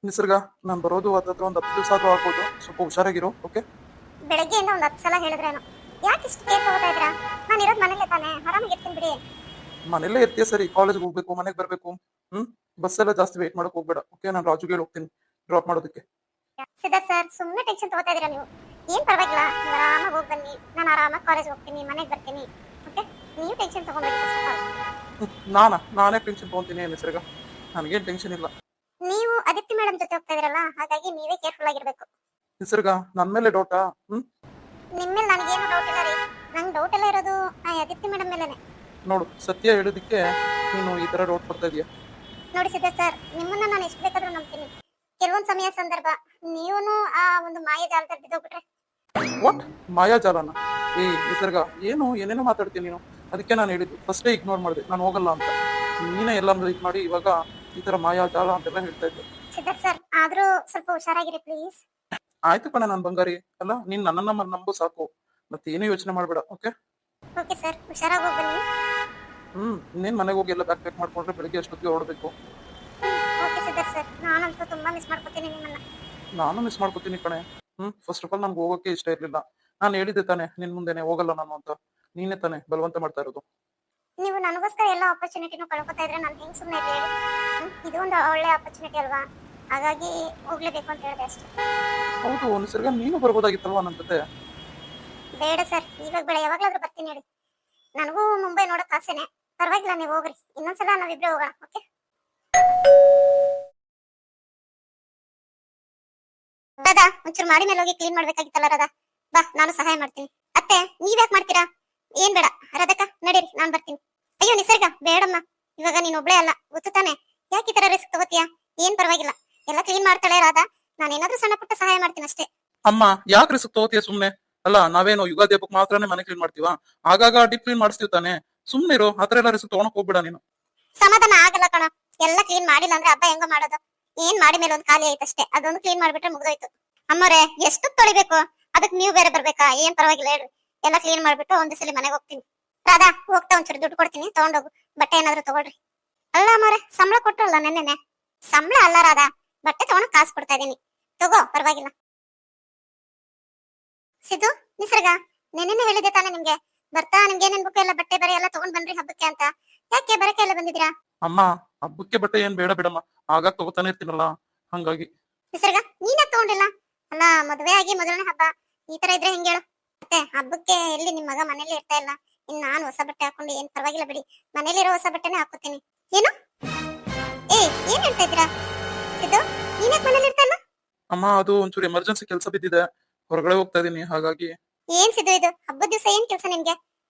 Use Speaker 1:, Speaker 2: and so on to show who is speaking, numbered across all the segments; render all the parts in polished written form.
Speaker 1: ನಿಸರ್ಗ ನಾನು ಬರೋದು ಹತ್ತತ್ರ ಒಂದು 10 ದಿವಸ ಆದ್ರೂ ಆಗ್ಬೋದು. ಸ್ವಲ್ಪ ಹುಷಾರಾಗಿರು. ಓಕೆ?
Speaker 2: ಬೆಳಗ್ಗೆಯಿಂದ ಒಂದು 10 ಸಲ ಹೇಳಿದ್ರೇನು ಯಾಕೆ ಇಷ್ಟು ಕೇರ್ ತಗೋತಾ ಇದ್ರಾ? ನಾನು ಇರೋದು ಮನೇಲೆ ತಾನೆ, ಆರಾಮಾಗಿ ಇರ್ತೀನಿ ಬಿಡಿ.
Speaker 1: ಮನೆಯಲ್ಲೇ ಇರ್ತೀಯ ಸರಿ, ಕಾಲೇಜ್ಗೆ ಹೋಗ್ಬೇಕು, ಮನೆಗೆ ಬರಬೇಕು. ಬಸ್ ಎಲ್ಲ ಜಾಸ್ತಿ ವೇಟ್ ಮಾಡಕ್ ಹೋಗ್ಬೇಡ. ಓಕೆ? ನಾನು ರಾಜುಗೆ ಹೋಗ್ತೀನಿ ಡ್ರಾಪ್ ಮಾಡೋದಕ್ಕೆ.
Speaker 2: ಸಿದ್ಧಾರ್ಥ್ ಸರ್, ಸುಮ್ಮನೆ ಟೆನ್ಷನ್ ತಗೋತಾ ಇದೀರಾ ನೀವು. ಏನ್ ಪರವಾಗಿಲ್ಲ, ನೀವು ಆರಾಮಾಗಿ ಹೋಗಿ ಬನ್ನಿ. ನಾನು ಆರಾಮಾಗಿ ಕಾಲೇಜ್ ಹೋಗ್ತೀನಿ, ಮನೆಗೆ ಬರ್ತೀನಿ. ಓಕೆ? ನೀವು ಟೆನ್ಷನ್ ತಗೊಂಡ್ಬೇಡಿ.
Speaker 1: ನಾನೇ ಟೆನ್ಷನ್ ತಗೊಂತೀನಿ ನಿಸರ್ಗ. ನನಗೇನು ಟೆನ್ಷನ್ ಇಲ್ಲ.
Speaker 2: ನೀವು ಅದಿತಿ ಮೇಡಮ್ ಜೊತೆ ಹೋಗ್ತಾ ಇದೀರಲ್ಲ, ಹಾಗಾಗಿ ನೀವೇ ಕೇರ್ಫುಲ್ ಆಗಿರ್ಬೇಕು.
Speaker 1: ನಿಸರ್ಗ ನನ್ನ ಮೇಲೆ ಡೌಟಾ?
Speaker 2: ನಿಮ್ಮ ಮೇಲೆ ನನಗೇನು ಡೌಟ್ ಇಲ್ಲ ರೀ. ನಂಗೆ ಡೌಟ್ ಎಲ್ಲ ಇರೋದು ಆ ಅದಿತಿ ಮೇಡಮ್ ಮೇಲೆನೆ.
Speaker 1: ನೋಡು, ಸತ್ಯ ಹೇಳೋದಕ್ಕೆ ನೀನು ಈ ತರ ಡೌಟ್ ಪಡ್ತಾ ಇದೀಯ.
Speaker 2: ನೋಡಿ ಸಿದ್ಧಾರ್ಥ್ ಸರ್, ನಿಮ್ಮನ್ನ ನಾನು ಎಷ್ಟು ಬೇಕಾದ್ರೂ ನಂಬ್ತೀನಿ. ಕೆಲವೊಂದು ಸಮಯ ಸಂದರ್ಭ ನೀವೂನು ಆ ಒಂದು ಮಾಯಾಜಾಲದಲ್ಲಿ ಬಿದ್ದೋಗ್ಬಿಟ್ರೆ.
Speaker 1: ವಾಟ್? ಮಾಯಾಜಾಲನ? ನಿಸರ್ಗ ಏನೇನೋ ಮಾತಾಡ್ತೀನಿ ನೀನು. ಅದಕ್ಕೆ ನಾನು ಹೇಳಿದ್ದು ಫಸ್ಟೇ ಇಗ್ನೋರ್ ಮಾಡಿದೆ, ನಾನು ಹೋಗಲ್ಲ ಅಂತ. ನೀನೇ ಎಲ್ಲ ಇದು ಮಾಡಿ ಇವಾಗ ಈ ತರ ಮಾಯಾಜಾಲ ಅಂತೆಲ್ಲ ಹೇಳ್ತಾ ಇದ್ದೆ.
Speaker 2: ಸಿದ್ಧಾರ್ಥ್ ಸರ್, ಆದ್ರೂ ಸ್ವಲ್ಪ ಹುಷಾರಾಗಿರಿ ಪ್ಲೀಸ್.
Speaker 1: ಆಯ್ತು ಕಣ, ನಾನು ಬಂಗಾರಿ ಅಲ್ಲ, ನೀನ್ ನನ್ನನ್ನ ನಂಬು ಸಾಕು. ಮತ್ತೆ ಏನು ಯೋಚನೆ ಮಾಡ್ಬೇಡ. ಓಕೆ?
Speaker 2: ಓಕೆ ಸರ್, ಹುಷಾರಾಗಿ ಹೋಗಿ ಬನ್ನಿ.
Speaker 1: ಇನ್ನೇನ್ ಮನೆಗೆ ಹೋಗಿ ಎಲ್ಲ ಬ್ಯಾಗ್ ಪ್ಯಾಕ್ ಮಾಡ್ಕೊಂಡ್ರೆ ಬೆಳಿಗ್ಗೆ ಅಷ್ಟೊತ್ತಿಗೆ ಹೊರಡ್ಬೇಕು.
Speaker 2: ಓಕೆ ಸಿದ್ಧಾರ್ಥ್ ಸರ್, ನಾನಂತೂ ತುಂಬಾ ಮಿಸ್ ಮಾಡ್ಕೊತೀನಿ ನಿಮ್ಮನ್ನ.
Speaker 1: ನಾನು ಮಿಸ್ ಮಾಡ್ಕೊತೀನಿ ಕಣೆ. ಫಸ್ಟ್ ಆಫ್ ಆಲ್ ನನ್ಗೆ ಹೋಗೋಕೆ ಇಷ್ಟ ಇರ್ಲಿಲ್ಲ. ನಾನು ಹೇಳಿದ್ದೆ ತಾನೆ ನಿನ್ ಮುಂದೆನೆ ಹೋಗಲ್ಲ ನಾನು ಅಂತ. ನೀನೇ ತಾನೆ ಬಲವಂತ ಮಾಡ್ತಾ ಇರೋದು.
Speaker 2: ನೀವು ನನಗೋಸ್ಕರ ಎಲ್ಲ ಆಪರ್ಚುನಿಟಿನೂ ಕಳ್ಕೊತಾ ಇದ್ರೆ ನಾನು ಹೆಂಗ್ ಸುಮ್ಮನೆ ಇರ್ಲಿ ಹೇಳಿ? ಇದು ಒಂದು ಒಳ್ಳೆ ಆಪರ್ಚುನಿಟಿ ಅಲ್ವಾ, ಹಾಗಾಗಿ ಹೋಗ್ಲೇಬೇಕು ಅಂತ ಹೇಳಿದೆ ಅಷ್ಟೇ.
Speaker 1: ಹೌದು ನಿಸರ್ಗ, ನೀನು ಬರ್ಬೋದಾಗಿತ್ತಲ್ವಾ ನನ್ನ ಜೊತೆ?
Speaker 2: ಬೇಡ ಸರ್, ಇವಾಗ ಬೇಡ, ಯಾವಾಗ್ಲಾದ್ರೂ ಬರ್ತೀನಿ ಹೇಳಿ. ನನಗೂ ಮುಂಬೈ ನೋಡಕ್ ಆಸೆನೆ. ಪರವಾಗಿಲ್ಲ, ನೀವು ಹೋಗ್ರಿ. ಇನ್ನೊಂದ್ಸಲ ನಾವಿಬ್ರೆ ಹೋಗೋಣ. ಓಕೆ? ರಾಧಾ, ಒಂಚೂರು ಮಾಡಿ ಮೇಲೆ ಹೋಗಿ ಕ್ಲೀನ್ ಮಾಡ್ಬೇಕಾಗಿತ್ತಲ್ಲ ರಾಧಾ. ಬಾ, ನಾನು ಸಹಾಯ ಮಾಡ್ತೀನಿ. ಅತ್ತೆ, ನೀವ್ಯಾಕ್ ಮಾಡ್ತೀರಾ? ಏನ್ ಬೇಡ ರಾಧಕ್ಕ, ನಡೀರಿ, ನಾನ್ ಬರ್ತೀನಿ. ಅಯ್ಯೋ ನಿಸರ್ಗ, ಬೇಡಮ್ಮ. ಇವಾಗ ನೀನ್ ಒಬ್ಳೆ ಅಲ್ಲ, ಗೊತ್ತು ತಾನೆ. ಯಾಕೆ ಈ ತರ ರಿಸ್ಕ್ ತಗೋತೀಯಾ? ಏನ್ ಪರವಾಗಿಲ್ಲ, ಎಲ್ಲ ಕ್ಲೀನ್ ಮಾಡ್ತಾಳೆ ರಾಧಾ. ನಾನೇನಾದ್ರೂ ಸಣ್ಣ ಪುಟ್ಟ ಸಹಾಯ ಮಾಡ್ತೀನಿ ಅಷ್ಟೇ.
Speaker 1: ಅಮ್ಮ, ಯಾಕೆ ರಿಸ್ಕ್ ತಗೋತೀಯ ಸುಮ್ನೆ? ಅಲ್ಲ, ನಾವೇನು ಯುಗಾದಿ ಹಬ್ಬಕ್ಕೆ ಮಾತ್ರನೇ ಮನೆ ಕ್ಲೀನ್ ಮಾಡ್ತೀವಾ? ಆಗಾಗ ಡೀಪ್ ಕ್ಲೀನ್ ಮಾಡಿಸ್ತೀವಿ ತಾನೆ. ಸುಮ್ನೆ ಇರೋ, ಆತರ ಎಲ್ಲ ರಿಸ್ಕ್ ತಗೊಳಕ್ ಹೋಗ್ಬೇಡ ನೀನು.
Speaker 2: ಸಮಾಧಾನ ಆಗಲ್ಲ ಕಣ. ಎಲ್ಲ ಕ್ಲೀನ್ ಮಾಡಿಲ್ಲ ಅಂದ್ರೆ ಹಬ್ಬ ಹೆಂಗ ಮಾಡೋದು? ಏನ್ ಮಾಡಿ ಮೇಲೆ ಒಂದ್ ಖಾಲಿ ಆಯ್ತಷ್ಟೇ, ಅದೊಂದು ಕ್ಲೀನ್ ಮಾಡ್ಬಿಟ್ರೆ ಮುಗ್ದೋಯ್ತು. ಅಮ್ಮರೇ, ಎಷ್ಟು ತೊಳಿಬೇಕು? ಅದಕ್ ನೀವು ಬೇರೆ ಬರ್ಬೇಕಾ? ಏನ್ ಪರವಾಗಿಲ್ಲ ಹೇಳ್ರಿ. ಎಲ್ಲ ಕ್ಲೀನ್ ಮಾಡ್ಬಿಟ್ಟು ಒಂದ್ ಸಲ ಮನೆಗೆ ಹೋಗ್ತೀನಿ. ರಾಧಾ, ಹೋಗ್ತಾ ಒಂಚೂರು ದುಡ್ಡು ಕೊಡ್ತೀನಿ, ತಗೊಂಡೋಗು. ಬಟ್ಟೆ ಏನಾದ್ರು ತಗೊಳ್ರಿ. ಅಲ್ಲ ಅಮ್ಮರೇ, ಸಂಬಳ ಕೊಟ್ರಲ್ಲ ನೆನ್ನೆನೆ. ಸಂಬಳ ಅಲ್ಲ ರಾಧಾ, ಬಟ್ಟೆ ತಗೊಂಡ್ ಕಾಸು ಕೊಡ್ತಾ ಇದೀನಿ, ತಗೋ, ಪರವಾಗಿಲ್ಲ. ಸಿದ್ದು, ನಿಸರ್ಗ, ನೆನ್ನೆನೆ ಹೇಳಿದೆ ತಾನೆ ನಿಮ್ಗೆ, ಬರ್ತಾ ನಿಮ್ಗೆ ಏನೇನ್ ಬುಕ್ ಎಲ್ಲ ಬಟ್ಟೆ ಬರೆ ಎಲ್ಲ ತಗೊಂಡ್ ಬನ್ರಿ ಹಬ್ಬಕ್ಕೆ ಅಂತ. ಯಾಕೆ ಬರಕ್ಕೆ ಎಲ್ಲ ಬಂದಿದ್ದೀರಾ?
Speaker 1: ಅಮ್ಮ, ಹಬ್ಬಕ್ಕೆ ಬಟ್ಟೆ ಏನ್ ಬೇಡ ಬಿಡಮ್ಮ, ಆಗಾಗ ತಗೋತಾನೆ ಇರ್ತೀನಲ್ಲ, ಹಂಗಾಗಿ.
Speaker 2: ನಿಸರ್ಗ, ನೀನ ತಗೊಂಡಿಲ್ಲ? ಅಲ್ಲ, ಮದುವೆ ಆಗಿ ಮೊದಲನೇ ಹಬ್ಬ, ಈ ತರ ಇದ್ರೆ ಹೆಂಗ್ ಹೇಳು? ಮತ್ತೆ ಹಬ್ಬಕ್ಕೆ ಎಲ್ಲಿ ನಿಮ್ ಮಗ ಮನೇಲಿ ಇರ್ತಾ ಇಲ್ಲ. ಇನ್ ನಾನ್ ಹೊಸ ಬಟ್ಟೆ ಹಾಕೊಂಡು ಏನ್ ಪರವಾಗಿಲ್ಲ ಬಿಡಿ, ಮನೇಲಿರೋ ಹೊಸ ಬಟ್ಟೆನೆ ಹಾಕೋತೀನಿ. ಏನು? ಏನ್ ಹೇಳ್ತಾ ಇದ್ದೀರಾ? ಸಿದ್ದು, ನೀನ್ಯಾಕ್ ಮನೇಲಿ ಇರ್ತಾ ಇಲ್ಲ?
Speaker 1: ಅಮ್ಮ, ಅದು ಒಂಚೂರು ಎಮರ್ಜೆನ್ಸಿ ಕೆಲಸ ಬಿದ್ದಿದೆ, ಹೊರಗಡೆ ಹೋಗ್ತಾ ಇದೀನಿ, ಹಾಗಾಗಿ.
Speaker 2: ಏನ್ ಸಿದ್ದು ಇದು? ಹಬ್ಬದ ದಿವಸ ಏನ್ ಕೆಲಸ ನಿಮ್ಗೆ?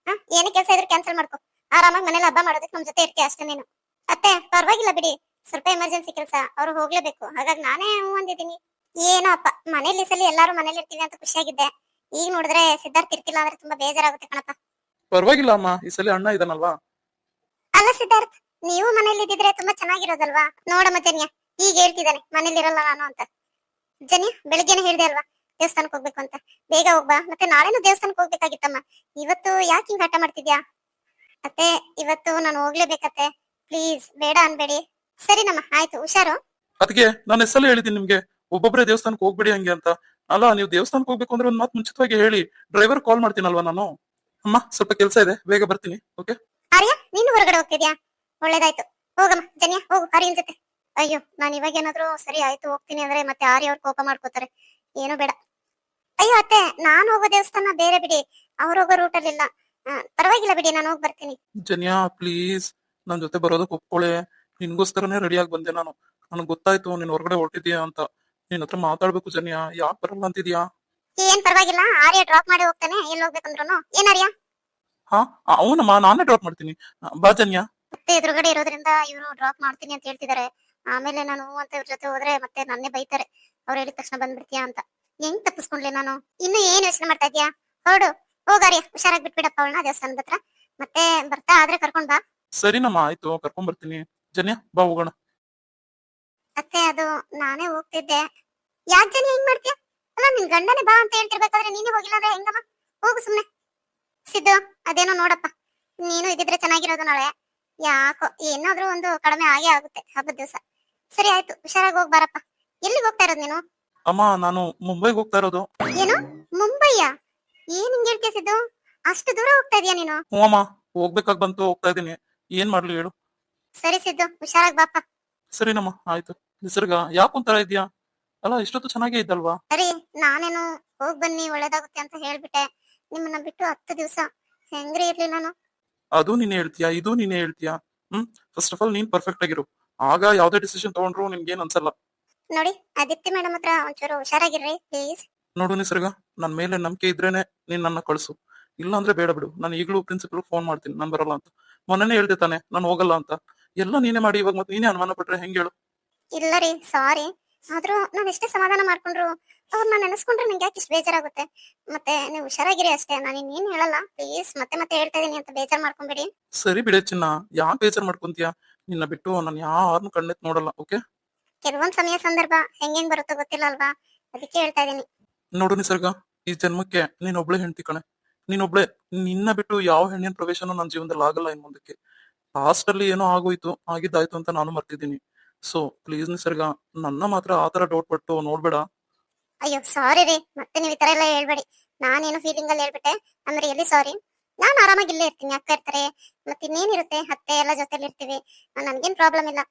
Speaker 2: ಏನೇ ಕೆಲಸ ಇದ್ರೆ ಕ್ಯಾನ್ಸಲ್ ಮಾಡ್ಕೊ. ಆರಾಮಾಗಿ ಮನೇಲಿ ಹಬ್ಬ ಮಾಡೋದಕ್ಕೆ ನಮ್ ಜೊತೆ ಇರ್ತೀಯ ಅಷ್ಟೇ ನೀನು. ಅತ್ತೆ, ಪರವಾಗಿಲ್ಲ ಬಿಡಿ, ಸ್ವಲ್ಪ ಎಮರ್ಜೆನ್ಸಿ ಕೆಲಸ, ಅವ್ರು ಹೋಗ್ಲೇಬೇಕು, ಹಾಗಾಗಿ ನಾನೇ ಹ್ಞೂ ಅಂದಿದ್ದೀನಿ. ಏನೋ ಅಪ್ಪ, ಮನೇಲಿ ಸಲ ಎಲ್ಲಾರು ಮನೇಲಿ ಇರ್ತೀವಿ ಅಂತ ಖುಷಿಯಾಗಿದ್ದೆ. ಈಗ ನೋಡಿದ್ರೆ ಸಿದ್ಧಾರ್ಥ್ ಇರ್ತಿಲ್ಲ ಅಂದ್ರೆ ತುಂಬಾ ಬೇಜಾರಾಗುತ್ತೆ ಕಣಪ್ಪ.
Speaker 1: ಪರವಾಗಿಲ್ಲ ಅಮ್ಮ, ಈ ಸಲ ಅಣ್ಣ ಇದಾನಲ್ವಾ.
Speaker 2: ಅಲ್ಲ ಸಿದ್ಧಾರ್ಥ್, ನೀವು ಮನೇಲಿ ಇದ್ದಿದ್ರೆ ತುಂಬಾ ಚೆನ್ನಾಗಿರೋದಲ್ವಾ? ನೋಡಮ್ಮ ಜನ್ಯ, ಈಗ ಹೇಳ್ತಿದ್ದಾನೆ ಮನೇಲಿ ಇರಲ್ಲ ನಾನು ಅಂತ. ಜನ್ಯ, ಬೆಳಿಗ್ಗೆನೆ ಹೇಳ್ದೆ ಅಲ್ವಾ ದೇವಸ್ಥಾನಕ್ಕೆ ಹೋಗ್ಬೇಕು ಅಂತ. ಬೇಗ ಹೋಗ್ಬಾ, ಮತ್ತೆ ನಾಳೆನೂ ದೇವಸ್ಥಾನಕ್ಕೆ ಹೋಗ್ಬೇಕಾಗಿತ್ತಮ್ಮ. ಇವತ್ತು ಯಾಕೆ ಹಿಂಗ್ ಹಠ ಮಾಡ್ತಿದ್ಯಾ? ಅತ್ತೆ, ಇವತ್ತು ನಾನು ಹೋಗ್ಲೇಬೇಕತ್ತೆ, ಪ್ಲೀಸ್ ಬೇಡ ಅನ್ಬೇಡಿ. ಸರಿನಮ್ಮ, ಆಯ್ತು, ಹುಷಾರು.
Speaker 1: ಅದಕ್ಕೆ ನಾನು ಎಷ್ಟೆಲ್ಲ ಹೇಳಿದ್ದೀನಿ ನಿಮ್ಗೆ, ಒಬ್ಬೊಬ್ಬರೇ ದೇವಸ್ಥಾನಕ್ಕೆ ಹೋಗ್ಬೇಡಿ ಹಂಗೆ ಅಂತ. ಅಲ್ಲ, ನೀವು ದೇವಸ್ಥಾನಕ್ಕೆ ಹೋಗ್ಬೇಕು ಅಂದ್ರೆ ಒಂದ್ ಮಾತು ಮುಂಚಿತವಾಗಿ ಹೇಳಿ, ಡ್ರೈವರ್ ಕಾಲ್ ಮಾಡ್ತೀನಲ್ವಾ ನಾನು. ಅಮ್ಮ, ಸ್ವಲ್ಪ ಕೆಲಸ ಇದೆ, ಬೇಗ ಬರ್ತೀನಿ. ಓಕೆ?
Speaker 2: ಆರ್ಯ, ನೀನು ಹೊರಗಡೆ ಹೋಗ್ತಿದ್ಯಾ? ಒಳ್ಳೇದಾಯ್ತು, ಹೋಗಮ್ಮ ಜನ್ಯ, ಹೋಗು ಆರ್ಯನ್ ಜೊತೆ. ಅಯ್ಯೋ, ನಾನು ಇವಾಗ ಏನಾದ್ರು ಸರಿ ಆಯ್ತು ಹೋಗ್ತೀನಿ ಅಂದ್ರೆ ಮತ್ತೆ ಆರ್ಯ ಅವ್ರು ಕೋಪ ಮಾಡ್ಕೋತಾರೆ. ಏನು ಬೇಡ. ಅಯ್ಯೋ ಅತ್ತೆ, ನಾನ್ ಹೋಗೋ ದೇವಸ್ಥಾನ ಬೇರೆ ಬಿಡಿ, ಅವ್ರು ಹೋಗೋ ರೂಟಲ್ಲಿ ಇಲ್ಲ. ಪರವಾಗಿಲ್ಲ ಬಿಡಿ, ನಾನು ಹೋಗಿ ಬರ್ತೀನಿ.
Speaker 1: ಜನ್ಯಾ, ಪ್ಲೀಸ್ ನನ್ ಜೊತೆ ಬರೋದಕ್ಕೆ ಒಪ್ಕೊಳ್ಳೆ. ನಿನ್ಗೋಸ್ಕರನೇ ರೆಡಿಯಾಗಿ ಬಂದೆ ನಾನು. ನನಗ್ ಗೊತ್ತಾಯ್ತು ನೀನ್ ಹೊರಗಡೆ ಹೊರಟಿದ್ಯಾ ಅಂತ. ನಿನ್ ಹತ್ರ ಮಾತಾಡ್ಬೇಕು ಜನ್ಯಾ, ಯಾಕೆ ಬರಲ್ಲ ಅಂತಿದ್ಯಾ?
Speaker 2: ಏನ್ ಪರವಾಗಿಲ್ಲ, ಆರ್ಯ ಡ್ರಾಪ್ ಮಾಡಿ ಹೋಗ್ತಾನೆ, ಎಲ್ಲಿ ಹೋಗ್ಬೇಕಂದ್ರು. ಏನ್ ಆರ್ಯ?
Speaker 1: ಹಾ, ಅವನಮ್ಮ, ನಾನೇ ಡ್ರಾಪ್ ಮಾಡ್ತೀನಿ, ಬಾ ಜನ್ಯಾ.
Speaker 2: ಮತ್ತೆ ಎದುರುಗಡೆ ಇರೋದ್ರಿಂದ ಇವರು ಡ್ರಾಪ್ ಮಾಡ್ತೀನಿ ಅಂತ ಹೇಳ್ತಿದ್ದಾರೆ. ಆಮೇಲೆ ನಾನು ಅಂತ ಇವ್ರ ಜೊತೆ ಹೋದ್ರೆ ಮತ್ತೆ ನನ್ನೇ ಬೈತಾರೆ, ಅವ್ರು ಹೇಳಿದ ತಕ್ಷಣ ಬಂದ್ಬಿಡ್ತೀಯಾ ಅಂತ. ಹೆಂಗ್ ತಪ್ಪಿಸ್ಕೊಂಡ್ಲಿ ನಾನು? ಇನ್ನು ಏನ್ ಯೋಚನೆ ಮಾಡ್ತಾ ಇದ್ಯಾ? ಹೊರಡು, ಹೋಗಾರ್ಯ, ಹುಷಾರಾಗಿ ಬಿಟ್ಬಿಡಪ್ಪ ಅವಳನ್ನ ದೇವಸ್ಥಾನದ ಹತ್ರ. ಮತ್ತೆ ಬರ್ತಾ ಆದ್ರೆ ಕರ್ಕೊಂಡ್ ಬಾ.
Speaker 1: ಸರಿನಮ್ಮ, ಆಯ್ತು, ಕರ್ಕೊಂಡ್ ಬರ್ತೀನಿ. ಜನ್ಯಾ, ಬಾ ಹೋಗೋಣ.
Speaker 2: ಅತ್ತೆ, ಅದು ನಾನೇ ಹೋಗ್ತಿದ್ದೆ. ಯಾಕೆ ಜನ ಹಿಂಗ್ ಮಾಡ್ತೀಯ? ಅಲ್ಲ, ನಿನ್ ಗಂಡನೇ ಬಾ ಅಂತ ಹೇಳ್ತಿರ್ಬೇಕಾದ್ರೆ ನೀನೇ ಹೋಗಿಲ್ಲ ಅಂದ್ರೆ ಹೆಂಗಮ್ಮ? ಹೋಗು ಸುಮ್ನೆ. ಸಿದ್ದು, ಅದೇನೋ ನೋಡಪ್ಪ, ನೀನು ಇದ್ದಿದ್ರೆ ಚೆನ್ನಾಗಿರೋದು. ನಾಳೆ ಯಾಕೋ ಏನಾದ್ರೂ ಒಂದು ಕಡಿಮೆ ಆಗೇ ಆಗುತ್ತೆ ಹಬ್ಬದ ದಿವಸ. ಸರಿ ಆಯ್ತು, ಹುಷಾರಾಗಿ ಹೋಗಿ ಬಾರಪ್ಪ. ಎಲ್ಲಿಗೆ ಹೋಗ್ತಾ ಇರೋದು ನೀನು?
Speaker 1: ಅಮ್ಮ ನಾನು ಮುಂಬೈಗೆ ಹೋಗ್ತಾ ಇರೋದು.
Speaker 2: ಏನು, ಮುಂಬೈಯ? ಏನ್ ಹಿಂಗ್ ಹೇಳ್ತೀಯ ಸಿದ್ದು? ಅಷ್ಟು ದೂರ ಹೋಗ್ತಾ ಇದೀಯ ನೀನು?
Speaker 1: ಹ್ಞೂ ಅಮ್ಮ, ಹೋಗ್ಬೇಕಾಗ್ ಬಂತು, ಹೋಗ್ತಾ ಇದೀನಿ. ಏನ್ ಮಾಡ್ಲಿ ಹೇಳು?
Speaker 2: ಸರಿ ಸಿದ್ದು, ಹುಷಾರಾಗಿ ಬಾಪ.
Speaker 1: ಸರಿನಮ್ಮ, ಆಯ್ತು. ನಿಸರ್ಗ ಯಾಕೆ ಒಂಥರ ಇದ್ಯಾ? ಅಲ್ಲ, ಇಷ್ಟೊತ್ತು ಚೆನ್ನಾಗೇ ಇದ್ದಲ್ವಾ?
Speaker 2: ಸರಿ, ನಾನೇನು ಹೋಗ್ ಬನ್ನಿ ಒಳ್ಳೇದಾಗುತ್ತೆ ಅಂತ ಹೇಳ್ಬಿಟ್ಟೆ. ನಿಮ್ಮನ್ನ ಬಿಟ್ಟು 10 ದಿವಸ ಹೆಂಗ್ರಿ ಇರ್ಲಿ ನಾನು?
Speaker 1: ಅದು ನೀನೇ ಹೇಳ್ತೀಯಾ, ಇದು ನೀನೇ ಹೇಳ್ತೀಯಾ? ಫಸ್ಟ್ ಆಫ್ ಆಲ್ ನೀನ್ ಪರ್ಫೆಕ್ಟ್ ಆಗಿರು, ಆಗ ಯಾವ್ದೇ ಡಿಸಿಷನ್ ತಗೊಂಡ್ರು ನಿನ್ಗೇನ್ ಅನ್ಸಲ್ಲ.
Speaker 2: ನೋಡಿ, ಆದಿತ್ಯ ಮೇಡಮ್ ಹತ್ರ ಒಂಚೂರು ಹುಷಾರಾಗಿರ್ರಿ ಪ್ಲೀಸ್.
Speaker 1: ನೋಡು ನಿಸರ್ಗ, ನನ್ ಮೇಲೆ ನಂಬಿಕೆ ಇದ್ರೇನೆ ನೀನ್ ನನ್ನ ಕಳ್ಸು, ಇಲ್ಲ ಅಂದ್ರೆ ಬೇಡ ಬಿಡು. ನಾನು ಈಗಲೂ ಪ್ರಿನ್ಸಿಪಲ್ ಫೋನ್ ಮಾಡ್ತೀನಿ, ನಾನ್ ಬರಲ್ಲ ಅಂತ. ಮೊನ್ನೆನೇ ಹೇಳ್ದೆ ತಾನೆ ನಾನು ಹೋಗಲ್ಲ ಅಂತ. ಎಲ್ಲ ನೀನೇ ಮಾಡಿ ಇವಾಗ ಮತ್ತೆ ನೀನೇ ಅನುಮಾನ ಪಟ್ರೆ ಹೆಂಗ್ ಹೇಳು?
Speaker 2: ಇಲ್ಲ ರೀ, ಸಾರಿ. ಆದ್ರೂ ನಾನು ಎಷ್ಟೇ ಸಮಾಧಾನ ಮಾಡ್ಕೊಂಡ್ರು ಅವ್ರನ್ನ ನೆನೆಸ್ಕೊಂಡ್ರೆ ನಂಗೆ ಯಾಕೆ ಇಷ್ಟು ಬೇಜಾರಾಗುತ್ತೆ. ಮತ್ತೆ ನೀವು ಹುಷಾರಾಗಿರಿ ಅಷ್ಟೇ, ನಾನು ಇನ್ನೇನ್ ಹೇಳಲ್ಲ ಪ್ಲೀಸ್. ಮತ್ತೆ ಮತ್ತೆ ಹೇಳ್ತಾ ಇದೀನಿ ಅಂತ ಬೇಜಾರ್ ಮಾಡ್ಕೊಂಬೇಡಿ.
Speaker 1: ಸರಿ ಬಿಡೆ ಚಿನ್ನ, ಯಾಕೆ ಬೇಜಾರ್ ಮಾಡ್ಕೊಂತೀಯಾ? ನಿನ್ನ ಬಿಟ್ಟು ನಾನು ಯಾರನ್ನು ಕಣ್ಣೆತ್ ನೋಡಲ್ಲ, ಓಕೆ?
Speaker 2: ಕೆಲವೊಂದ್ ಸಮಯ ಸಂದರ್ಭ ಹೆಂಗ್ ಬರುತ್ತೋ ಗೊತ್ತಿಲ್ಲ ಅಲ್ವಾ, ಅದಕ್ಕೆ ಹೇಳ್ತಾ ಇದೀನಿ.
Speaker 1: ನೋಡು ನಿಸರ್ಗ, ಈ ಜನ್ಮಕ್ಕೆ ನೀನೊಬ್ಳೆ ಹೆಂಡ್ತಿ ಕಣೆ. ನೀನೊಬ್ಳೆ. ನಿನ್ನ ಬಿಟ್ಟು ಯಾವ ಹೆಣ್ಣಿನ ಪ್ರವೇಶನೂ ನನ್ನ ಜೀವನದಲ್ಲಿ ಆಗಲ್ಲ ಇನ್ ಮುಂದಕ್ಕೆ. ಪಾಸ್ಟ್ ಅಲ್ಲಿ ಏನೋ ಆಗೋಯ್ತು, ಆಗಿದ್ದಾಯ್ತು ಅಂತ ನಾನು ಮರ್ತಿದ್ದೀನಿ. ಸೊ ಪ್ಲೀಸ್ ನಿಸರ್ಗ, ನನ್ನ ಮಾತ್ರ ಆತರ ಡೌಟ್ ಪಟ್ಟು ನೋಡ್ಬೇಡ.
Speaker 2: ಅಯ್ಯೋ ಸಾರಿ ರೀ, ಮತ್ತೆ ನೀವ್ ಈ ತರ ಎಲ್ಲ ಹೇಳ್ಬೇಡಿ. ನಾನೇನು ಫೀಲಿಂಗ್ ಅಲ್ಲಿ ಹೇಳ್ಬಿಟ್ಟೆ, ಅಂದ್ರೆ ಎಲ್ಲಿ ಸಾರಿ. ನಾನ್ ಆರಾಮಾಗಿ ಇಲ್ಲೇ ಇರ್ತೀನಿ, ಅಕ್ಕ ಇರ್ತಾರೆ, ಮತ್ತೆ ಇನ್ನೇನಿರುತ್ತೆ, ಅತ್ತೆ ಎಲ್ಲ ಜೊತೆಲಿ ಇರ್ತೀವಿ, ನನ್ಗೇನ್ ಪ್ರಾಬ್ಲಮ್ ಇಲ್ಲ.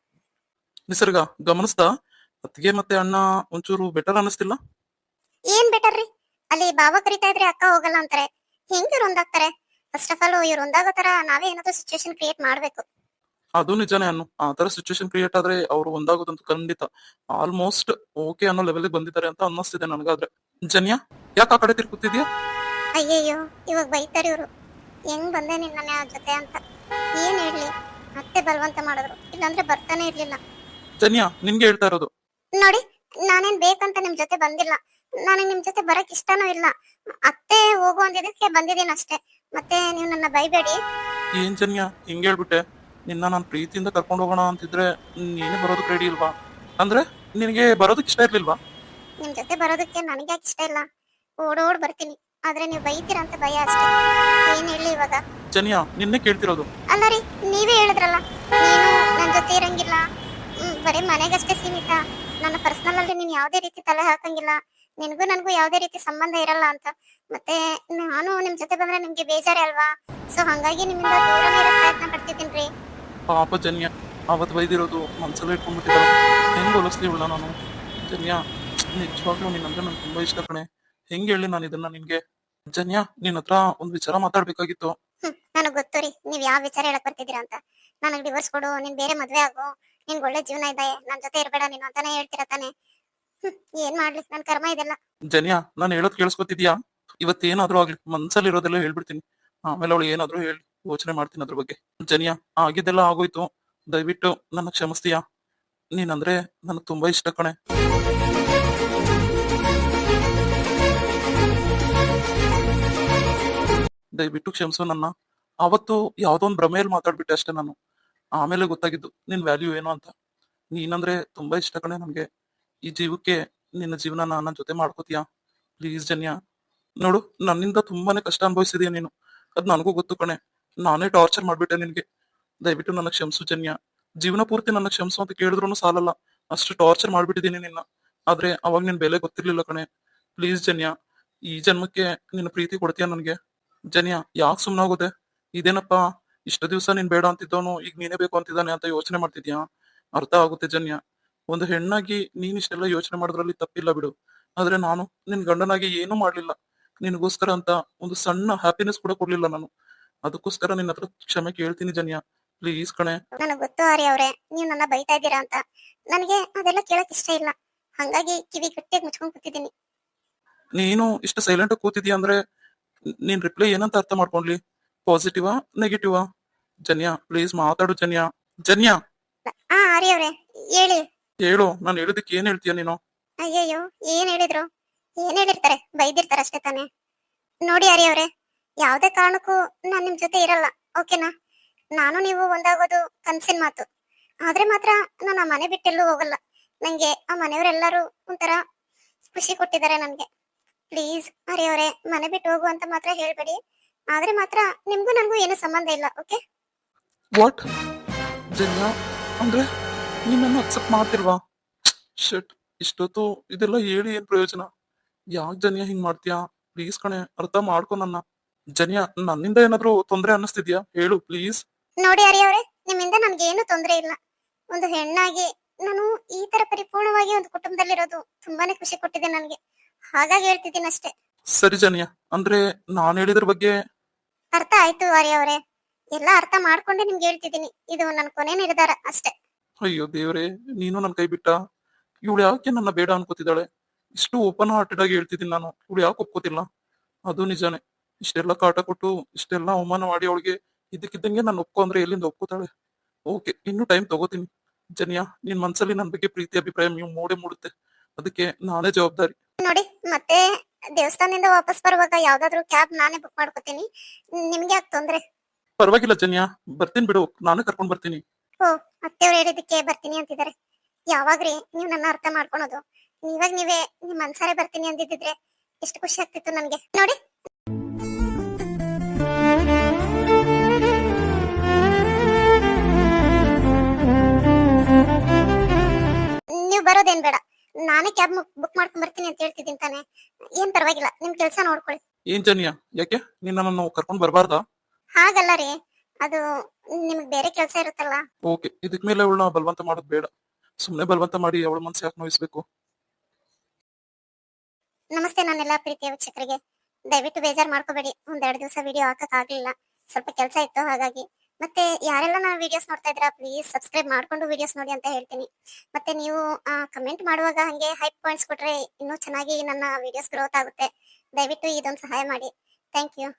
Speaker 1: ನಿಸರ್ಗ ಗಮನಿಸ್ತಾ, ಅತ್ತಿಗೆ ಮತ್ತೆ ಅಣ್ಣ ಒಂಚೂರು ಬೆಟರ್ ಅನಿಸ್ತಿಲ್ಲ?
Speaker 2: ಏನ್ ಬೆಟರ್ ರೀ? ಅಲ್ಲಿ ಬಾವ ಕರಿತಾ ಇದ್ರೆ ಅಕ್ಕ ಹೋಗಲ್ಲ ಅಂತಾರೆ. ಹೆಂಗ್ ಇವ್ರು ಒಂದಾಗ್ತಾರೆ? ಫಸ್ಟ್ ಆಫ್ ಆಲ್ ಇವ್ರು ಒಂದಾಗೋ ತರ ನಾವೇ ಏನಾದ್ರು ಸಿಚುವೇಶನ್ ಕ್ರಿಯೇಟ್ ಮಾಡ್ಬೇಕು.
Speaker 1: ಅದು ನಿಜಾನೇ ಅನ್ನು. ಆ ತರ ಸಿಚುವೇಶನ್ ಕ್ರಿಯೇಟ್ ಆದ್ರೆ ಅವ್ರು ಒಂದಾಗೋದಂತೂ ಖಂಡಿತ. ಆಲ್ಮೋಸ್ಟ್ ಓಕೆ ಅನ್ನೋ ಲೆವೆಲ್ ಬಂದಿದ್ದಾರೆ ಅಂತ ಅನ್ನಿಸ್ತಿದೆ ನನಗಾದ್ರೆ. ಜನ್ಯ, ಯಾಕೆ ಆ ಕಡೆ ತಿರ್ಗುತ್ತಿದ್ಯಾ?
Speaker 2: ಅಯ್ಯಯ್ಯೋ, ಇವಾಗ ಬೈತಾರೆ ಇವ್ರು. ಹೆಂಗ್ ಬಂದೆ ನಿನ್ನ ಜೊತೆ ಅಂತ. ಏನ್ ಹೇಳ್ಲಿ, ಮತ್ತೆ ಬಲವಂತ ಮಾಡಿದ್ರು, ಇಲ್ಲಾಂದ್ರೆ ಬರ್ತಾನೆ ಇರ್ಲಿಲ್ಲ.
Speaker 1: ಜನ್ಯ, ನಿನ್ಗೆ ಹೇಳ್ತಾ ಇರೋದು.
Speaker 2: ನೋಡಿ, ನಾನೇನ್ ಬೇಕಂತ ನಿಮ್ ಜೊತೆ ಬಂದಿಲ್ಲ, ನನಗ್ ನಿಮ್ ಜೊತೆ ಬರಕ್ ಇಷ್ಟನೂ ಇಲ್ಲ. ಅತ್ತೆ ಹೋಗು ಅಂದಿದ್ದಕ್ಕೆ ಬಂದಿದ್ದೀನಿ ಅಷ್ಟೇ. ಮತ್ತೆ ನೀವು ನನ್ನ ಬೈಬೇಡಿ.
Speaker 1: ಏನ್ ಜನ್ಯ ಹಿಂಗ್ ಹೇಳ್ಬಿಟ್ಟೆ? ನಿನ್ನ ನಾನ್ ಪ್ರೀತಿಯಿಂದ ಕರ್ಕೊಂಡು ಹೋಗೋಣ ಅಂತಿದ್ರೆ ನೀನೇ ಬರೋದಕ್ಕೆ ರೆಡಿ ಇಲ್ವಾ? ಅಂದ್ರೆ ನಿನಗೆ ಬರೋದಕ್ಕೆ ಇಷ್ಟ ಇರ್ಲಿಲ್ವಾ?
Speaker 2: ನಿಮ್ ಜೊತೆ ಬರೋದಕ್ಕೆ ನನಗೆ ಯಾಕೆ ಇಷ್ಟ ಇಲ್ಲ, ಓಡೋಡ್ ಬರ್ತೀನಿ. ಆದ್ರೆ ನೀವು ಬೈತೀರಾ ಅಂತ ಭಯ ಅಷ್ಟೇ. ಏನ್ ಹೇಳಿ ಇವಾಗ?
Speaker 1: ಜನ್ಯ, ನಿನ್ನೆ ಕೇಳ್ತಿರೋದು.
Speaker 2: ಅಲ್ಲ ರೀ, ನೀವೇ ಹೇಳಿದ್ರಲ್ಲ ನೀನು ನನ್ ಜೊತೆ ಇರಂಗಿಲ್ಲ, ಬರೀ ಮನೆಗಷ್ಟೇ ಸೀಮಿತ, ನನ್ನ ಪರ್ಸನಲ್ ಅಲ್ಲಿ ನೀನ್ ಯಾವ್ದೇ ರೀತಿ ತಲೆ ಹಾಕಂಗಿಲ್ಲ, ನಿನ್ಗೂ ನನ್ಗೂ ಯಾವ್ದೇ ರೀತಿ ಸಂಬಂಧ ಇರಲ್ಲ ಅಂತ. ಮತ್ತೆ ನಾನು ನಿಮ್ ಜೊತೆ ಬಂದ್ರೆ ನಿಮ್ಗೆ ಬೇಜಾರೇ ಅಲ್ವಾ? ಸೊ ಹಂಗಾಗಿ ನಿಮ್ಮಿಂದ ದೂರನೇ ಇರೋ ಪ್ರಯತ್ನ ಪಡ್ತಿದ್ದೀನ್ರಿ.
Speaker 1: ಪಾಪ ಜನ್ಯ, ಅವತ್ತು ಬೈದಿರೋದು ಮನ್ಸಲ್ಲೇ ಇಟ್ಕೊಂಡ್ಬಿಟ್ಟಿದ್ದಾರೆ. ಹೆಂಗ್ ಹೋಲಿಸ್ಲಿ ಇವಳ ನಾನು? ಜನ್ಯ, ನಿಜವಾಗ್ಲೂ ನೀನಂದ್ರೆ ನನ್ಗೆ ತುಂಬಾ ಇಷ್ಟ ಕಣೆ. ಹೆಂಗ್ ಹೇಳಿ ನಾನು ಇದನ್ನ ನಿನ್ಗೆ? ಜನ್ಯ, ನಿನ್ ಹತ್ರ ಒಂದ್ ವಿಚಾರ ಮಾತಾಡ್ಬೇಕಾಗಿತ್ತು.
Speaker 2: ನನಗ್ ಗೊತ್ತು ರೀ, ನೀವ್ ಯಾವ ವಿಚಾರ ಹೇಳಕ್ ಬರ್ತಿದ್ದೀರಾ ಅಂತ. ನನಗ್ ಡಿವೋರ್ಸ್ ಕೊಡು, ನೀನ್ ಬೇರೆ ಮದ್ವೆ ಆಗು, ನಿನ್ಗೆ ಒಳ್ಳೆ ಜೀವನ ಇದೆ, ನನ್ ಜೊತೆ ಇರ್ಬೇಡ ನೀನು ಅಂತಾನೆ ಹೇಳ್ತೀರಾ ತಾನೆ. ಏನ್ ಮಾಡ್ಲಿ, ನನ್ ಕರ್ಮ ಇದೆಲ್ಲ.
Speaker 1: ಜನ್ಯ, ನಾನು ಹೇಳೋದ್ ಕೇಳಿಸ್ಕೊತಿದ್ಯಾ? ಇವತ್ತೇನಾದ್ರೂ ಆಗ್ಲಿ ಮನ್ಸಲ್ಲಿ ಇರೋದೆಲ್ಲ ಹೇಳ್ಬಿಡ್ತೀನಿ. ಆಮೇಲೆ ಅವಳು ಏನಾದ್ರೂ ಹೇಳಿ ಯೋಚನೆ ಮಾಡ್ತೀನಿ ಅದ್ರ ಬಗ್ಗೆ. ಜನ್ಯ, ಆಗಿದ್ದೆಲ್ಲ ಆಗೋಯ್ತು, ದಯವಿಟ್ಟು ನನ್ನ ಕ್ಷಮಿಸ್ತೀಯಾ? ನೀನಂದ್ರೆ ನನಗ್ ತುಂಬಾ ಇಷ್ಟ ಕಣೆ. ದಯವಿಟ್ಟು ಕ್ಷಮಿಸು ನನ್ನ. ಅವತ್ತು ಯಾವ್ದೋ ಒಂದ್ ಭ್ರಮೆಯಲ್ಲಿ ಮಾತಾಡ್ಬಿಟ್ಟೆ ಅಷ್ಟೇ ನಾನು. ಆಮೇಲೆ ಗೊತ್ತಾಗಿದ್ದು ನಿನ್ ವ್ಯಾಲ್ಯೂ ಏನು ಅಂತ. ನೀನಂದ್ರೆ ತುಂಬಾ ಇಷ್ಟ ಕಣೆ ನನ್ಗೆ. ಈ ಜೀವಕ್ಕೆ ನಿನ್ನ ಜೀವನ ನನ್ನ ಜೊತೆ ಮಾಡ್ಕೋತೀಯಾ? ಪ್ಲೀಸ್ ಜನ್ಯ. ನೋಡು, ನನ್ನಿಂದ ತುಂಬಾನೇ ಕಷ್ಟ ಅನುಭವಿಸಿದೀಯ ನೀನು, ಅದ್ ನನಗೂ ಗೊತ್ತು ಕಣೆ. ನಾನೇ ಟಾರ್ಚರ್ ಮಾಡ್ಬಿಟ್ಟೆ ನಿನ್ಗೆ. ದಯವಿಟ್ಟು ನನ್ನ ಕ್ಷಮಿಸು ಜನ್ಯ. ಜೀವನ ಪೂರ್ತಿ ನನ್ನ ಕ್ಷಮಿಸು ಅಂತ ಕೇಳಿದ್ರು ಸಾಲಲ್ಲ, ಅಷ್ಟು ಟಾರ್ಚರ್ ಮಾಡ್ಬಿಟ್ಟಿದೀನಿ ನಿನ್ನ. ಆದ್ರೆ ಅವಾಗ ನಿನ್ ಬೆಲೆ ಗೊತ್ತಿರ್ಲಿಲ್ಲ ಕಣೆ. ಪ್ಲೀಸ್ ಜನ್ಯ, ಈ ಜನ್ಮಕ್ಕೆ ನಿನ್ನ ಪ್ರೀತಿ ಕೊಡ್ತೀಯಾ ನನ್ಗೆ? ಜನ್ಯ, ಯಾಕೆ ಸುಮ್ನಾಗೋದೆ? ಇದೇನಪ್ಪ, ಇಷ್ಟು ದಿವಸ ನೀನ್ ಬೇಡ ಅಂತಿದ್ದವನು ಈಗ ನೀನೇ ಬೇಕು ಅಂತಿದ್ದಾನೆ ಅಂತ ಯೋಚನೆ ಮಾಡ್ತಿದ್ಯಾ? ಅರ್ಥ ಆಗುತ್ತೆ ಜನ್ಯ. ಒಂದು ಹೆಣ್ಣಾಗಿ ನೀನ್ ಇಷ್ಟೆಲ್ಲ ಯೋಚನೆ ಮಾಡೋದ್ರಲ್ಲಿ ತಪ್ಪಿಲ್ಲ ಬಿಡು. ಆದ್ರೆ ನಾನು ನಿನ್ ಗಂಡನಾಗಿ ಏನೂ ಮಾಡ್ಲಿಲ್ಲ. ನಿನಗೋಸ್ಕರ ಅಂತ ಒಂದು ಸಣ್ಣ ಹ್ಯಾಪಿನೆಸ್ ಕೂಡ ಕೊಡ್ಲಿಲ್ಲ ನಾನು. ಅದಕ್ಕೋಸ್ಕರ ನಿನ್ನ ಹತ್ರ ಕ್ಷಮೆ ಕೇಳ್ತೀನಿ ಜನ್ಯ, ಪ್ಲೀಸ್ ಕಣೆ.
Speaker 2: ನನಗ್ ಗೊತ್ತು ಆರ್ಯ ಅವ್ರೆ, ನೀವ್ ನನ್ನ ಬೈತಾ ಇದ್ದೀರಾ ಅಂತ. ನನಗೆ ಅದೆಲ್ಲ ಕೇಳಕ್ ಇಷ್ಟ ಇಲ್ಲ, ಹಂಗಾಗಿ ಕಿವಿ ಗಟ್ಟಿಯಾಗಿ ಮುಚ್ಕೊಂಡ್ ಕೂತಿದ್ದೀನಿ.
Speaker 1: ನೀನು ಇಷ್ಟು ಸೈಲೆಂಟ್ ಕೂತಿದ್ಯಾ ಅಂದ್ರೆ ನೀನ್ ರಿಪ್ಲೈ ಏನಂತ ಅರ್ಥ ಮಾಡ್ಕೊಂಡ್ಲಿ? ಪಾಸಿಟಿವಾ ನೆಗೆಟಿವಾ? ಜನ್ಯ, ಪ್ಲೀಸ್ ಮಾತಾಡು ಜನ್ಯ. ಜನ್ಯ,
Speaker 2: ಆರ್ಯ ಅವ್ರೆ ಹೇಳಿ.
Speaker 1: ಹೇಳು, ನಾನು ಹೇಳಿದಕ್ಕೆ ಏನ್ ಹೇಳ್ತೀಯ ನೀನು?
Speaker 2: ಅಯ್ಯಯ್ಯೋ, ಏನ್ ಹೇಳಿದ್ರು? ಏನ್ ಹೇಳಿರ್ತಾರೆ, ಬೈದಿರ್ತಾರೆ ಅಷ್ಟೇ ತಾನೆ. ನೋಡಿ ಆರ್ಯ ಅವ್ರೆ, ಯಾವ್ದೇ ಕಾರಣಕ್ಕೂ ನಾನ್ ನಿಮ್ ಜೊತೆ ಇರಲ್ಲ, ಓಕೆನಾ? ನಾನು ನೀವು ಒಂದಾಗೋದು ಕನ್ಸಿನ ಮಾತು. ಆದ್ರೆ ಮಾತ್ರ ನಾನು ಆ ಮನೆ ಬಿಟ್ಟೆಲ್ಲೂ ಹೋಗಲ್ಲ. ನಂಗೆ ಆ ಮನೆಯವರೆಲ್ಲರೂ ಒಂಥರ ಖುಷಿ ಕೊಟ್ಟಿದ್ದಾರೆ ನನ್ಗೆ. ಪ್ಲೀಸ್ ಆರ್ಯ ಅವ್ರೆ, ಮನೆ ಬಿಟ್ಟು ಹೋಗು ಅಂತ ಮಾತ್ರ ಹೇಳ್ಬೇಡಿ. ಆದ್ರೆ ಮಾತ್ರ ನಿಮ್ಗೂ ನನ್ಗೂ ಏನು ಸಂಬಂಧ ಇಲ್ಲ, ಓಕೆ?
Speaker 1: ವಾಟ್? ಜನ್ಯ, ಅಂದ್ರೆ ನೀನ್ ನನ್ನ ಅಕ್ಸೆಪ್ಟ್ ಮಾಡ್ತಿಲ್ವಾ? ಶಿಟ್, ಇಷ್ಟೊತ್ತು ಇದೆಲ್ಲ ಹೇಳಿ ಏನ್ ಪ್ರಯೋಜನ? ಯಾಕ್ ಜನಿಯಾ ಹಿಂಗ್ ಮಾಡ್ತೀಯಾ? ಪ್ಲೀಸ್ ಕಣೆ, ಅರ್ಥ ಮಾಡ್ಕೊ ನನ್ನ. ಜನಿಯಾ, ನನ್ನಿಂದ ಏನಾದ್ರೂ ತೊಂದ್ರೆ ಅನ್ನಿಸ್ತಿದ್ಯಾ? ಹೇಳು ಪ್ಲೀಸ್.
Speaker 2: ನೋಡಿ ಹರಿ ಅವರೇ, ನಿಮ್ಮಿಂದ ನನ್ಗೆ ಏನು ತೊಂದರೆ ಇಲ್ಲ. ಒಂದು ಹೆಣ್ಣಾಗಿ ನಾನು ಈ ತರ ಪರಿಪೂರ್ಣವಾಗಿ ಒಂದು ಕುಟುಂಬದಲ್ಲಿರೋದು ತುಂಬಾನೇ ಖುಷಿ ಕೊಟ್ಟಿದೆ ನನ್ಗೆ. ಹಾಗಾಗಿ ಹೇಳ್ತಿದ್ದೀನಿ ಅಷ್ಟೇ.
Speaker 1: ಸರಿ ಜನಿಯಾ, ಅಂದ್ರೆ ನಾನ್ ಹೇಳಿದ್ರ ಬಗ್ಗೆ.
Speaker 2: ಅರ್ಥ ಆಯ್ತು ಹರಿ ಅವರೇ, ಎಲ್ಲ ಅರ್ಥ ಮಾಡ್ಕೊಂಡೆ ನಿಮ್ಗೆ ಹೇಳ್ತಿದ್ದೀನಿ. ಇದು ನನ್ನ ಕೊನೆ ನಿರ್ಧಾರ ಅಷ್ಟೇ.
Speaker 1: ಅಯ್ಯೋ ದೇವ್ರೆ, ನೀನು ನನ್ ಕೈ ಬಿಟ್ಟ. ಇವಳು ಯಾಕೆ ನನ್ನ ಬೇಡ ಅನ್ಕೋತಿದ್ದಾಳೆ? ಇಷ್ಟು ಓಪನ್ ಹಾರ್ಟೆಡ್ ಆಗಿ ಹೇಳ್ತಿದ್ದೀನಿ ನಾನು, ಇವಳು ಯಾಕೆ ಒಪ್ಕೋತಿಲ್ಲ? ಅದು ನಿಜಾನೇ. ಇಷ್ಟೆಲ್ಲ ಕಾಟ ಕೊಟ್ಟು ಇಷ್ಟೆಲ್ಲ ಅವಮಾನ ಮಾಡಿ ಅವಳಿಗೆ ಇದಕ್ಕಿದ್ದಂಗೆ ನಾನು ಒಪ್ಕೊ ಅಂದ್ರೆ ಎಲ್ಲಿಂದ ಒಪ್ಕೋತಾಳೆ? ಓಕೆ, ಇನ್ನು ಟೈಮ್ ತಗೋತೀನಿ. ಜನಿಯಾ, ನಿನ್ ಮನ್ಸಲ್ಲಿ ನನ್ ಬಗ್ಗೆ ಪ್ರೀತಿ ಅಭಿಪ್ರಾಯ ನೀವು ಮೂಡೇ ಮೂಡುತ್ತೆ. ಅದಕ್ಕೆ ನಾನೇ ಜವಾಬ್ದಾರಿ.
Speaker 2: ನೋಡಿ, ಮತ್ತೆ ದೇವಸ್ಥಾನದಿಂದ ವಾಪಸ್ ಬರುವಾಗ ಯಾವ್ದಾದ್ರು ಕ್ಯಾಬ್ ನಾನೇ ಬುಕ್ ಮಾಡ್ಕೋತೀನಿ. ನಿಮ್ಗೆ ಯಾಕೆ ತೊಂದ್ರೆ?
Speaker 1: ಪರವಾಗಿಲ್ಲ ಜನಿಯಾ, ಬರ್ತೀನಿ ಬಿಡು, ನಾನೇ ಕರ್ಕೊಂಡ್ ಬರ್ತೀನಿ.
Speaker 2: ಓ, ಅತ್ತೆಯವ್ರು ಹೇಳಿದಕ್ಕೆ ಬರ್ತೀನಿ ಅಂತಿದ್ದಾರೆ. ಯಾವಾಗ್ರಿ ನೀವು ನನ್ನ ಅರ್ಥ ಮಾಡ್ಕೊಳೋದು? ಇವಾಗ ನೀವೇ ನಿಮ್ ಮನ್ಸಾರೆ ಬರ್ತೀನಿ ಅಂದಿದ್ರೆ ಎಷ್ಟು ಖುಷಿ ಆಗ್ತಿತ್ತು ನನ್ಗೆ. ನೋಡಿ, ನೀವ್ ಬರೋದೇನ್ ಬೇಡ, ನಾನೇ ಕ್ಯಾಬ್ ಬುಕ್ ಮಾಡ್ಕೊಂಡ್ ಬರ್ತೀನಿ ಅಂತ ಹೇಳ್ತಿದ್ದೀನಿ ತಾನೆ. ಏನ್ ಪರವಾಗಿಲ್ಲ, ನಿಮ್ ಕೆಲ್ಸ ನೋಡ್ಕೊಳ್ಳಿ.
Speaker 1: ಏನ್ ಜನಿಯಾ, ಯಾಕೆ ನೀನ್ ನನ್ನನ್ನು ಕರ್ಕೊಂಡ್ ಬರ್ಬಾರ್ದಾ?
Speaker 2: ಹಾಗಲ್ಲ ರೀ, ಅದು ನಿಮ್ಗ್ ಬೇರೆ ಕೆಲ್ಸ ಇರುತ್ತಲ್ಲ.
Speaker 1: ಓಕೆ, ಇದಕ್ ಮೇಲೆ ಅವಳನ್ನ ಬಲವಂತ ಮಾಡೋದ್ ಬೇಡ. ಸುಮ್ನೆ ಬಲವಂತ ಮಾಡಿ ಅವಳ ಮನ್ಸು ಯಾಕೆ ನೋಯಿಸ್ಬೇಕು?
Speaker 2: ನಮಸ್ತೆ ನನ್ನೆಲ್ಲ ಪ್ರೀತಿಯ ವೀಕ್ಷಕರಿಗೆ. ದಯವಿಟ್ಟು ಬೇಜಾರ್ ಮಾಡ್ಕೋಬೇಡಿ, ಒಂದೆರಡು ದಿವಸ ವಿಡಿಯೋ ಹಾಕಕ್ ಆಗ್ಲಿಲ್ಲ, ಸ್ವಲ್ಪ ಕೆಲಸ ಇತ್ತು ಹಾಗಾಗಿ. ಮತ್ತೆ ಯಾರೆಲ್ಲ ನನ್ನ ವಿಡಿಯೋಸ್ ನೋಡ್ತಾ ಇದ್ದೀರಾ, ಪ್ಲೀಸ್ ಸಬ್ಸ್ಕ್ರೈಬ್ ಮಾಡ್ಕೊಂಡು ವಿಡಿಯೋಸ್ ನೋಡಿ ಅಂತ ಹೇಳ್ತೀನಿ. ಮತ್ತೆ ನೀವು ಕಮೆಂಟ್ ಮಾಡುವಾಗ ಹಂಗೆ ಹೈಪ್ ಪಾಯಿಂಟ್ಸ್ ಕೊಟ್ರೆ ಇನ್ನೂ ಚೆನ್ನಾಗಿ ನನ್ನ ವಿಡಿಯೋಸ್ ಗ್ರೋತ್ ಆಗುತ್ತೆ. ದಯವಿಟ್ಟು ಇದೊಂದು ಸಹಾಯ ಮಾಡಿ. Thank you.